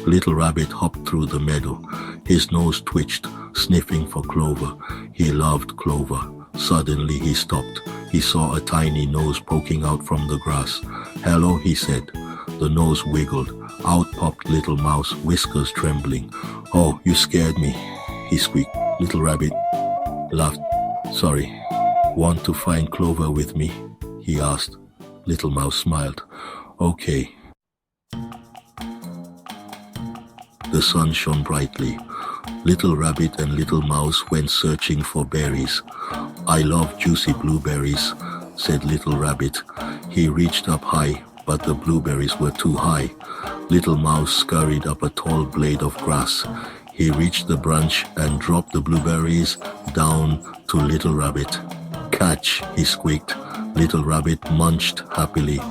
Little Rabbit hopped through the meadow. His nose twitched, sniffing for clover. He loved clover. Suddenly he stopped. He saw a tiny nose poking out from the grass. "Hello," he said. The nose wiggled. Out popped Little Mouse, whiskers trembling. "Oh, you scared me," he squeaked. Little Rabbit laughed. "Sorry. Want to find clover with me?" he asked. Little Mouse smiled. "Okay." The sun shone brightly. Little Rabbit and Little Mouse went searching for berries. "I love juicy blueberries," said Little Rabbit. He reached up high, but the blueberries were too high. Little Mouse scurried up a tall blade of grass. He reached the branch and dropped the blueberries down to Little Rabbit. "Catch," he squeaked. Little Rabbit munched happily.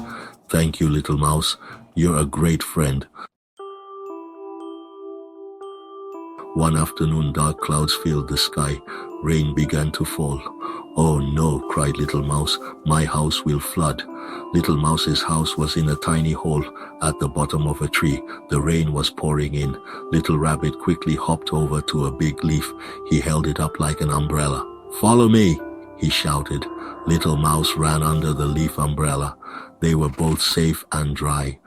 "Thank you, Little Mouse. You're a great friend." One afternoon, dark clouds filled the sky. Rain began to fall. "Oh no," cried Little Mouse. "My house will flood." Little Mouse's house was in a tiny hole at the bottom of a tree. The rain was pouring in. Little Rabbit quickly hopped over to a big leaf. He held it up like an umbrella. "Follow me," he shouted. Little Mouse ran under the leaf umbrella. They were both safe and dry.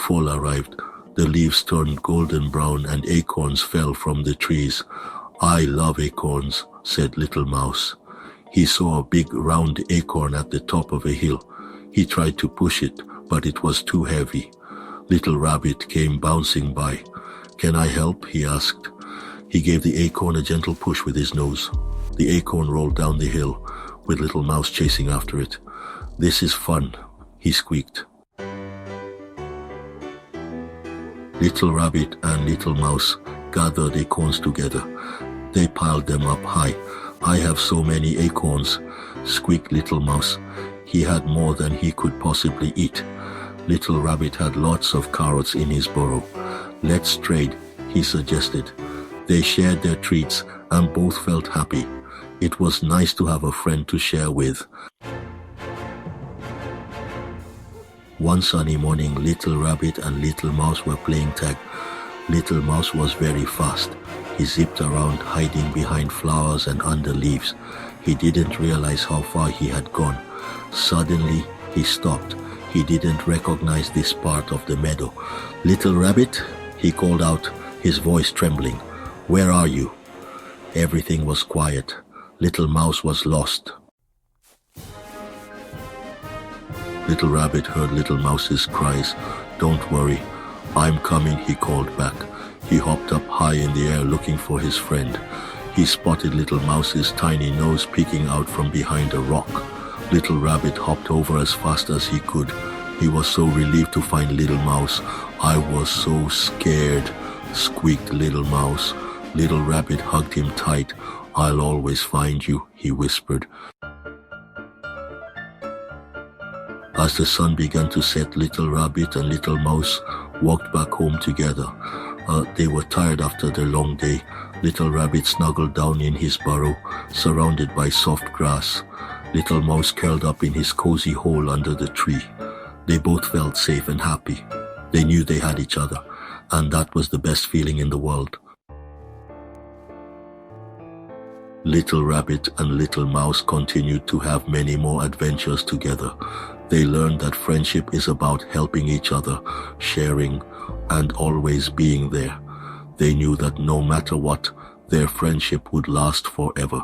Fall arrived. The leaves turned golden brown and acorns fell from the trees. "I love acorns," said Little Mouse. He saw a big round acorn at the top of a hill. He tried to push it, but it was too heavy. Little Rabbit came bouncing by. "Can I help?" he asked. He gave the acorn a gentle push with his nose. The acorn rolled down the hill, with Little Mouse chasing after it. "This is fun," he squeaked. Little Rabbit and Little Mouse gathered acorns together. They piled them up high. "I have so many acorns," squeaked Little Mouse. He had more than he could possibly eat. Little Rabbit had lots of carrots in his burrow. "Let's trade," he suggested. They shared their treats and both felt happy. It was nice to have a friend to share with. One sunny morning, Little Rabbit and Little Mouse were playing tag. Little Mouse was very fast. He zipped around, hiding behind flowers and under leaves. He didn't realize how far he had gone. Suddenly, he stopped. He didn't recognize this part of the meadow. "Little Rabbit," he called out, his voice trembling. "Where are you?" Everything was quiet. Little Mouse was lost. Little Rabbit heard Little Mouse's cries. "Don't worry, I'm coming," he called back. He hopped up high in the air looking for his friend. He spotted Little Mouse's tiny nose peeking out from behind a rock. Little Rabbit hopped over as fast as he could. He was so relieved to find Little Mouse. "I was so scared," squeaked Little Mouse. Little Rabbit hugged him tight. "I'll always find you," he whispered. As the sun began to set, Little Rabbit and Little Mouse walked back home together. They were tired after their long day. Little Rabbit snuggled down in his burrow, surrounded by soft grass. Little Mouse curled up in his cozy hole under the tree. They both felt safe and happy. They knew they had each other, and that was the best feeling in the world. Little Rabbit and Little Mouse continued to have many more adventures together. They learned that friendship is about helping each other, sharing, and always being there. They knew that no matter what, their friendship would last forever.